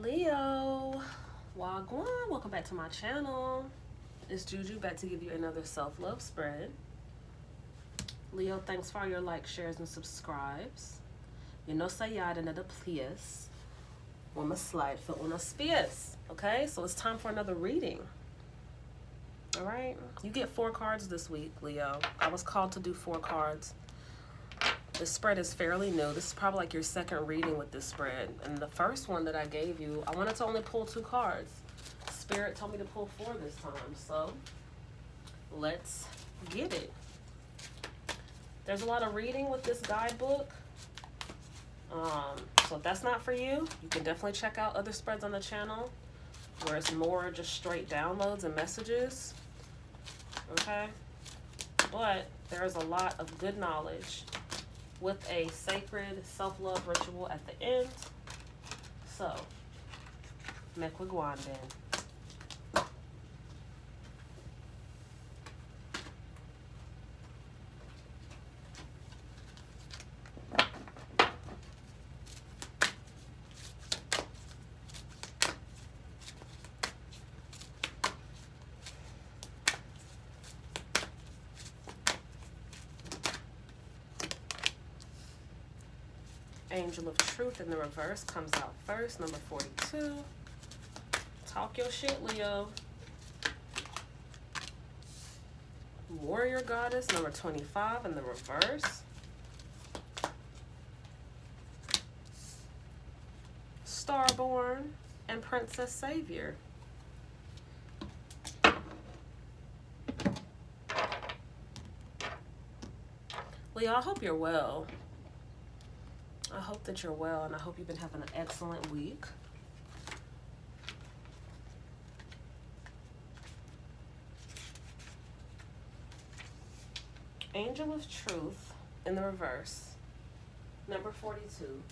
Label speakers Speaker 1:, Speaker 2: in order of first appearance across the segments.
Speaker 1: Leo, Wagwan, welcome back to my channel. It's Juju back to give you another self-love spread. Leo, thanks for all your likes, shares, and subscribes. You know, sayada nada please. One slide for unos pies. Okay, so it's time for another reading. All right, you get 4 cards this week, Leo. I was called to do 4 cards. This spread is fairly new. This is probably like your second reading with this spread. And the first one that I gave you, I wanted to only pull 2 cards. Spirit told me to pull 4 this time. So let's get it. There's a lot of reading with this guidebook. So if that's not for you, you can definitely check out other spreads on the channel where it's more just straight downloads and messages. Okay? But there's a lot of good knowledge with a sacred self-love ritual at the end. So, Mekwagwanden. Angel of Truth in the reverse comes out first, number 42. Talk your shit, Leo. Warrior Goddess, number 25 in the reverse. Starborn and Princess Savior. Leo, I hope you're well. I hope that you're well, and I hope you've been having an excellent week. Angel of Truth in the reverse, number 42.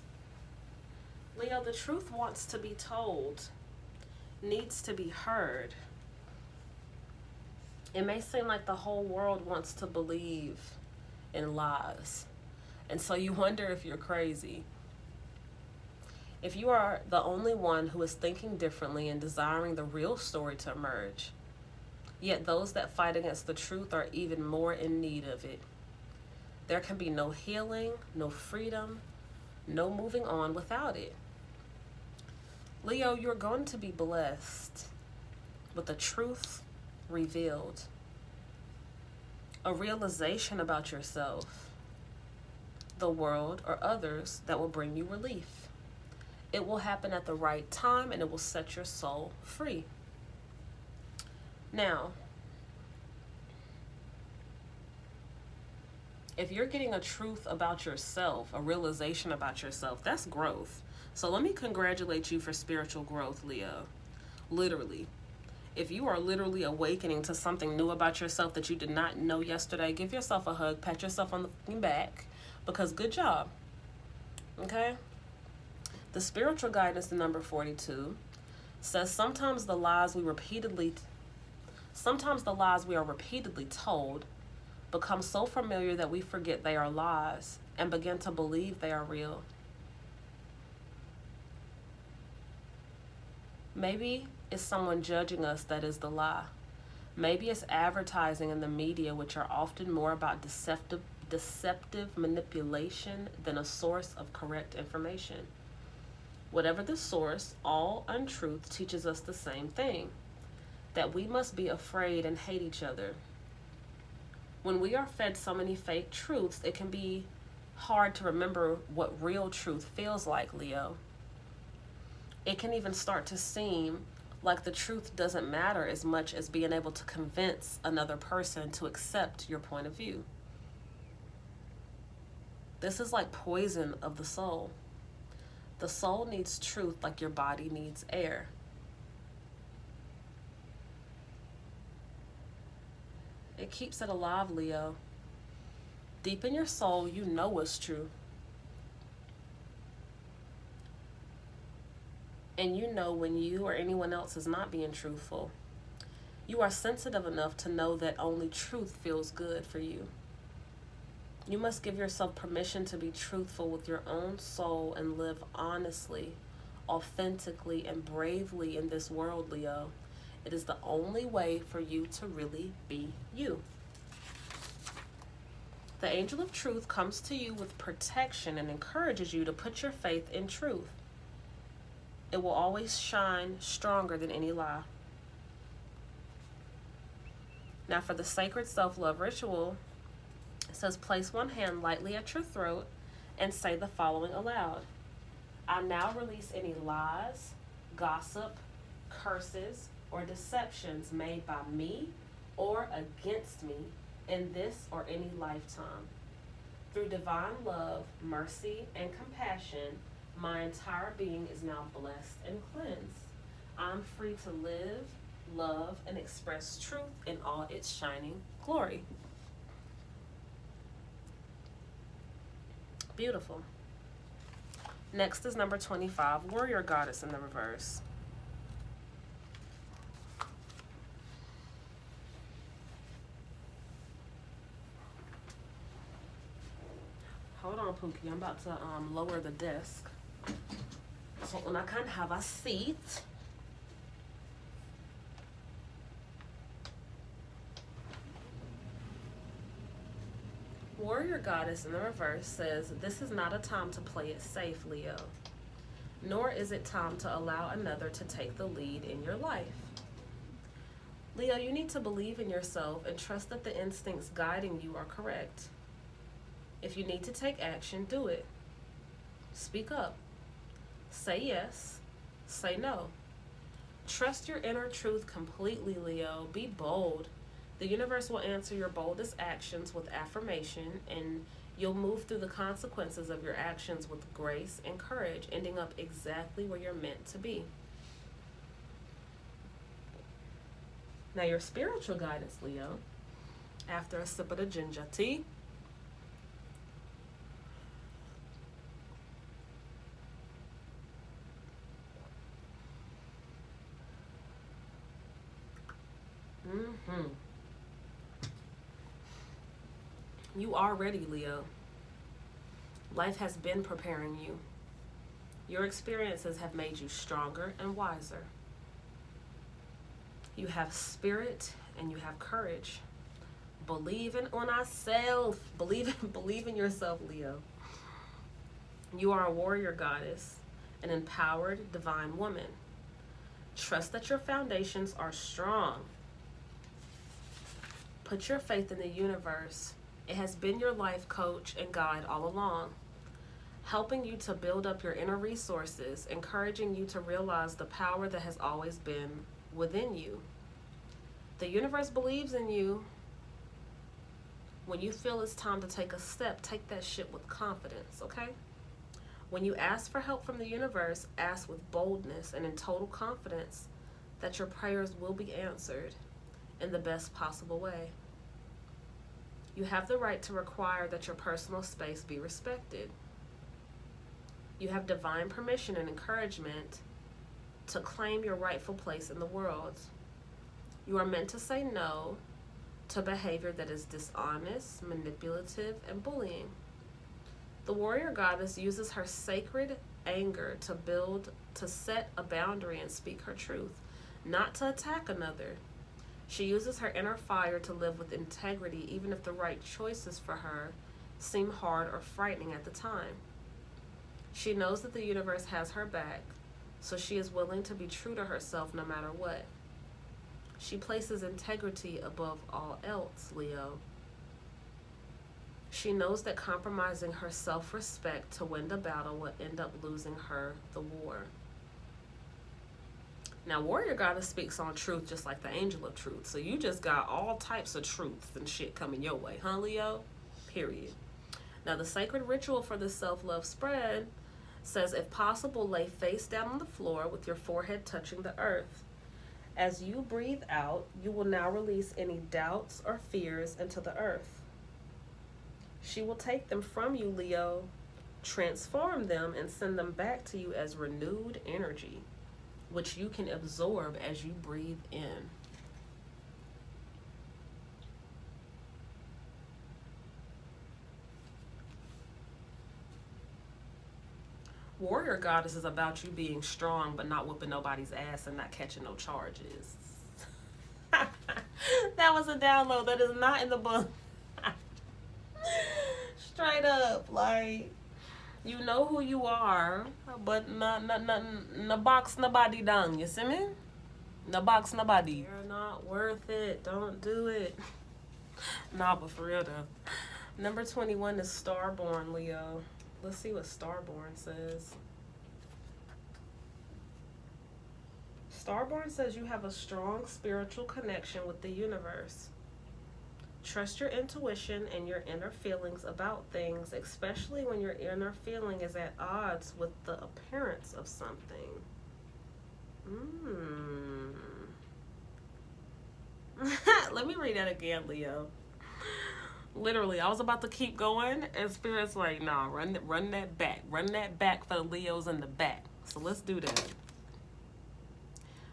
Speaker 1: Leo, the truth wants to be told, needs to be heard. It may seem like the whole world wants to believe in lies. And so you wonder if you're crazy. If you are the only one who is thinking differently and desiring the real story to emerge, yet those that fight against the truth are even more in need of it. There can be no healing, no freedom, no moving on without it. Leo, you're going to be blessed with the truth revealed, a realization about yourself, the world, or others that will bring you relief. It will happen at the right time, and it will set your soul free. Now, if you're getting a truth about yourself, a realization about yourself, that's growth. So let me congratulate you for spiritual growth, Leo. Literally. If you are literally awakening to something new about yourself that you did not know yesterday, give yourself a hug, pat yourself on the back, because good job. Okay? The spiritual guidance in number 42 says sometimes the lies we are repeatedly told become so familiar that we forget they are lies and begin to believe they are real. Maybe it's someone judging us that is the lie. Maybe it's advertising in the media, which are often more about deceptive manipulation than a source of correct information. Whatever the source, all untruth teaches us the same thing, that we must be afraid and hate each other. When we are fed so many fake truths, it can be hard to remember what real truth feels like, Leo. It can even start to seem like the truth doesn't matter as much as being able to convince another person to accept your point of view. This is like poison of the soul. The soul needs truth like your body needs air. It keeps it alive, Leo. Deep in your soul, you know what's true. And you know when you or anyone else is not being truthful. You are sensitive enough to know that only truth feels good for you. You must give yourself permission to be truthful with your own soul and live honestly, authentically and bravely in this world, Leo. It is the only way for you to really be you. The angel of truth comes to you with protection and encourages you to put your faith in truth. It will always shine stronger than any lie. Now, for the sacred self-love ritual, it says place one hand lightly at your throat and say the following aloud. I now release any lies, gossip, curses, or deceptions made by me or against me in this or any lifetime. Through divine love, mercy, and compassion, my entire being is now blessed and cleansed. I'm free to live, love, and express truth in all its shining glory. Beautiful. Next is number 25, Warrior Goddess in the reverse. Hold on, Pookie. I'm about to lower the desk so I can have a seat. Warrior Goddess in the reverse says, this is not a time to play it safe, Leo. Nor is it time to allow another to take the lead in your life. Leo, you need to believe in yourself and trust that the instincts guiding you are correct. If you need to take action, do it. Speak up. Say yes. Say no. Trust your inner truth completely, Leo. Be bold. The universe will answer your boldest actions with affirmation, and you'll move through the consequences of your actions with grace and courage, ending up exactly where you're meant to be. Now, your spiritual guidance, Leo, after a sip of the ginger tea, you are ready, Leo. Life has been preparing you. Your experiences have made you stronger and wiser. You have spirit and you have courage. Believe in ourselves. Believe in yourself, Leo. You are a warrior goddess, an empowered divine woman. Trust that your foundations are strong. Put your faith in the universe. It has been your life coach and guide all along, helping you to build up your inner resources, encouraging you to realize the power that has always been within you. The universe believes in you. When you feel it's time to take a step, take that shit with confidence, okay? When you ask for help from the universe, ask with boldness and in total confidence that your prayers will be answered in the best possible way. You have the right to require that your personal space be respected. You have divine permission and encouragement to claim your rightful place in the world. You are meant to say no to behavior that is dishonest, manipulative, and bullying. The warrior goddess uses her sacred anger to set a boundary and speak her truth, not to attack another. She uses her inner fire to live with integrity, even if the right choices for her seem hard or frightening at the time. She knows that the universe has her back, so she is willing to be true to herself no matter what. She places integrity above all else, Leo. She knows that compromising her self-respect to win the battle will end up losing her the war. Now, warrior goddess speaks on truth just like the angel of truth. So you just got all types of truths and shit coming your way, huh, Leo? Period. Now, the sacred ritual for the self-love spread says, if possible, lay face down on the floor with your forehead touching the earth. As you breathe out, you will now release any doubts or fears into the earth. She will take them from you, Leo, transform them, and send them back to you as renewed energy, which you can absorb as you breathe in. Warrior Goddess is about you being strong but not whooping nobody's ass and not catching no charges. That was a download. That is not in the book. Straight up, like, you know who you are, but not box nobody down. You see me? No box nobody. You're not worth it. Don't do it. Nah, but for real though. Number 21 is Starborn, Leo. Let's see what Starborn says. Starborn says you have a strong spiritual connection with the universe. Trust your intuition and your inner feelings about things, especially when your inner feeling is at odds with the appearance of something. Let me read that again, Leo. Literally, I was about to keep going, and Spirit's like, nah, run that back. Run that back for the Leos in the back. So let's do that.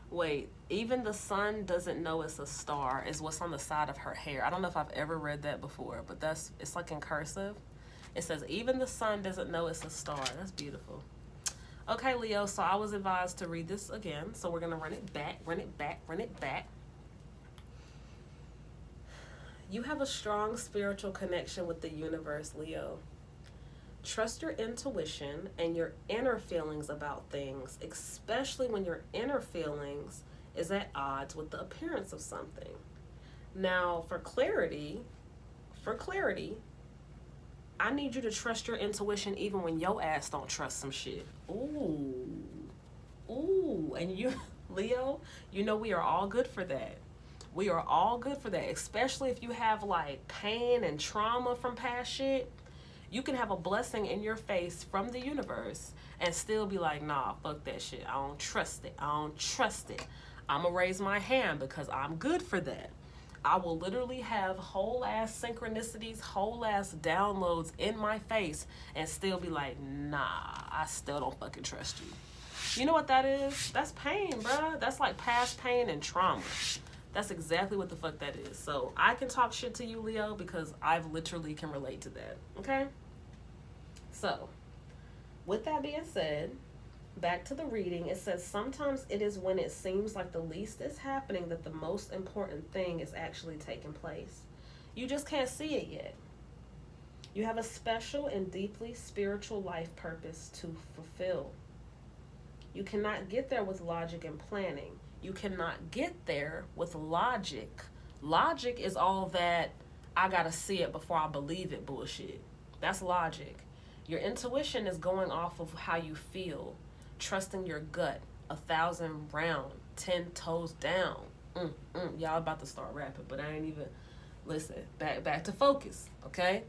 Speaker 1: Wait, even the sun doesn't know it's a star is what's on the side of her hair. I don't know if I've ever read that before, but it's like in cursive. It says, even the sun doesn't know it's a star. That's beautiful. Okay, Leo, so I was advised to read this again. So we're going to run it back, run it back, run it back. You have a strong spiritual connection with the universe, Leo. Trust your intuition and your inner feelings about things, especially when your inner feelings is at odds with the appearance of something. Now, for clarity, I need you to trust your intuition even when your ass don't trust some shit. Ooh, and you, Leo, you know we are all good for that. We are all good for that, especially if you have like pain and trauma from past shit. You can have a blessing in your face from the universe and still be like, nah, fuck that shit. I don't trust it. I'm going to raise my hand because I'm good for that. I will literally have whole ass synchronicities, whole ass downloads in my face and still be like, nah, I still don't fucking trust you. You know what that is? That's pain, bruh. That's like past pain and trauma. That's exactly what the fuck that is. So I can talk shit to you, Leo, because I've literally can relate to that. Okay? So, with that being said, back to the reading. It says, sometimes it is when it seems like the least is happening that the most important thing is actually taking place. You just can't see it yet. You have a special and deeply spiritual life purpose to fulfill. You cannot get there with logic and planning. You cannot get there with logic. Logic is all that I gotta see it before I believe it bullshit. That's logic. Your intuition is going off of how you feel, trusting your gut, 1,000 round, 10 toes down. Y'all about to start rapping, but I ain't even, listen, back to focus, okay?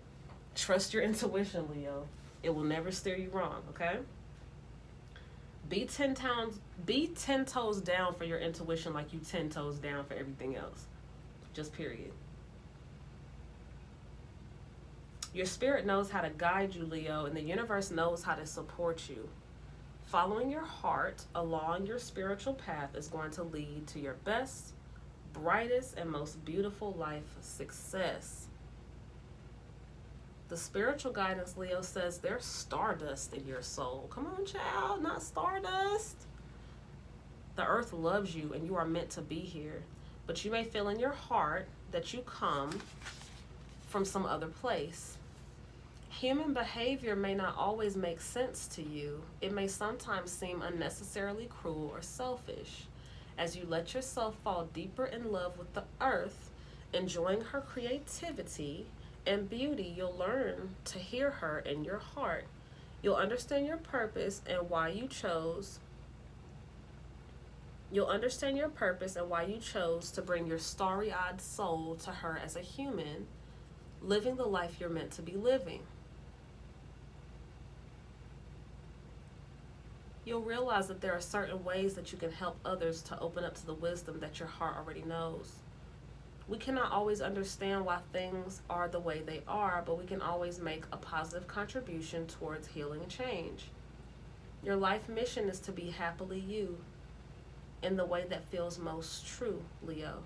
Speaker 1: Trust your intuition, Leo. It will never steer you wrong, okay? Be 10 toes down for your intuition like you 10 toes down for everything else. Just period. Your spirit knows how to guide you, Leo, and the universe knows how to support you. Following your heart along your spiritual path is going to lead to your best, brightest, and most beautiful life success. The spiritual guidance, Leo, says there's stardust in your soul. Come on, child, not stardust. The earth loves you and you are meant to be here. But you may feel in your heart that you come from some other place. Human behavior may not always make sense to you. It may sometimes seem unnecessarily cruel or selfish. As you let yourself fall deeper in love with the earth, enjoying her creativity and beauty, you'll learn to hear her in your heart. You'll understand your purpose and why you chose. You'll understand your purpose and why you chose to bring your starry-eyed soul to her as a human, living the life you're meant to be living. You'll realize that there are certain ways that you can help others to open up to the wisdom that your heart already knows. We cannot always understand why things are the way they are, but we can always make a positive contribution towards healing and change. Your life mission is to be happily you in the way that feels most true, Leo.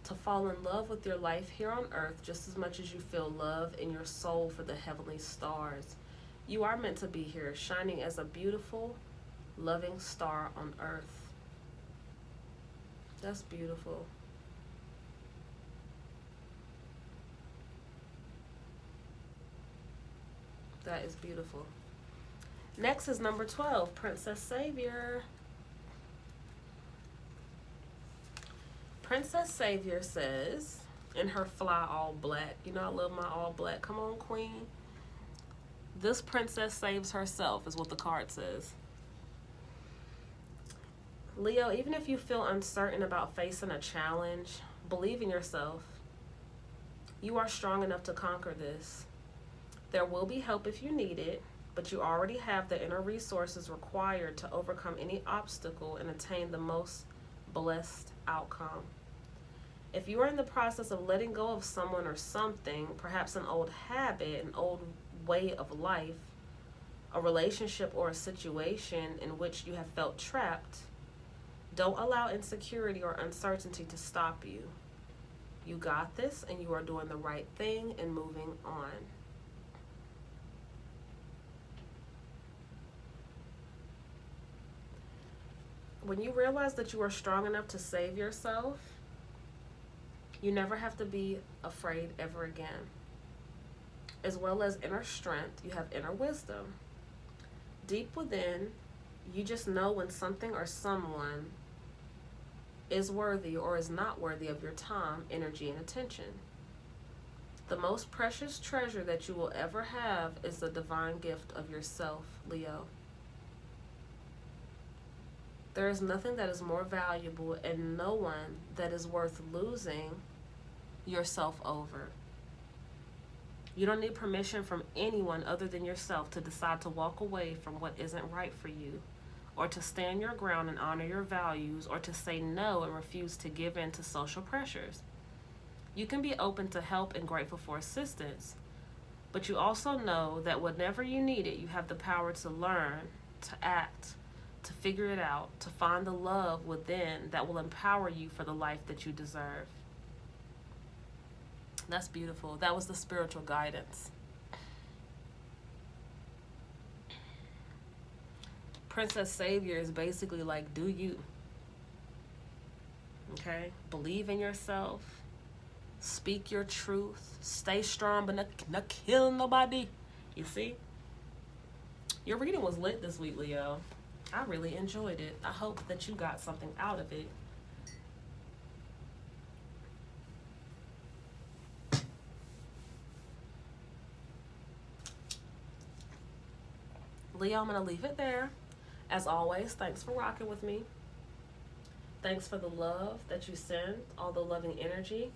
Speaker 1: To fall in love with your life here on earth just as much as you feel love in your soul for the heavenly stars. You are meant to be here, shining as a beautiful, loving star on earth. That's beautiful. That is beautiful. Next is number 12, Princess Savior. Princess Savior says, in her fly all black, you know I love my all black. Come on, queen. This princess saves herself, is what the card says. Leo, even if you feel uncertain about facing a challenge, believe in yourself. You are strong enough to conquer this. There will be help if you need it, but you already have the inner resources required to overcome any obstacle and attain the most blessed outcome. If you are in the process of letting go of someone or something, perhaps an old habit, an old way of life, a relationship or a situation in which you have felt trapped, don't allow insecurity or uncertainty to stop you. You got this, and you are doing the right thing and moving on. When you realize that you are strong enough to save yourself, you never have to be afraid ever again. As well as inner strength, you have inner wisdom. Deep within, you just know when something or someone is worthy or is not worthy of your time, energy, and attention. The most precious treasure that you will ever have is the divine gift of yourself, Leo. There is nothing that is more valuable and no one that is worth losing yourself over. You don't need permission from anyone other than yourself to decide to walk away from what isn't right for you, or to stand your ground and honor your values, or to say no and refuse to give in to social pressures. You can be open to help and grateful for assistance, but you also know that whenever you need it, you have the power to learn, to act, to figure it out, to find the love within that will empower you for the life that you deserve. That's beautiful. That was the spiritual guidance. Princess Savior is basically like, do you. Okay? Believe in yourself. Speak your truth. Stay strong, but not kill nobody. You see? Your reading was lit this week, Leo. I really enjoyed it. I hope that you got something out of it. Leo, I'm going to leave it there. As always, thanks for rocking with me. Thanks for the love that you send, all the loving energy.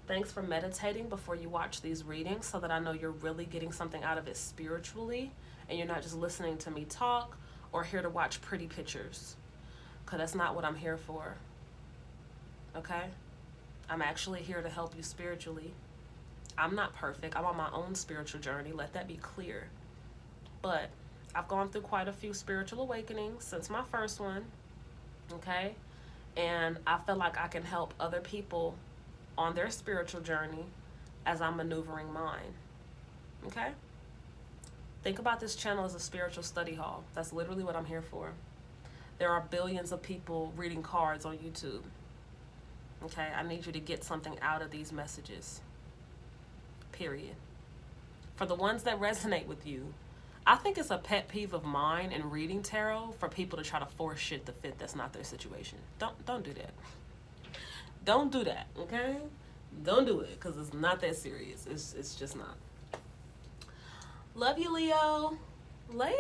Speaker 1: Thanks for meditating before you watch these readings so that I know you're really getting something out of it spiritually and you're not just listening to me talk or here to watch pretty pictures, because that's not what I'm here for. Okay? I'm actually here to help you spiritually. I'm not perfect. I'm on my own spiritual journey. Let that be clear. But I've gone through quite a few spiritual awakenings since my first one. Okay? And I feel like I can help other people on their spiritual journey as I'm maneuvering mine. Okay? Think about this channel as a spiritual study hall. That's literally what I'm here for. There are billions of people reading cards on YouTube. Okay? I need you to get something out of these messages. Period. For the ones that resonate with you, I think it's a pet peeve of mine in reading tarot for people to try to force shit to fit that's not their situation. Don't do that. Don't do that, okay? Don't do it, because it's not that serious. It's just not. Love you, Leo. Later.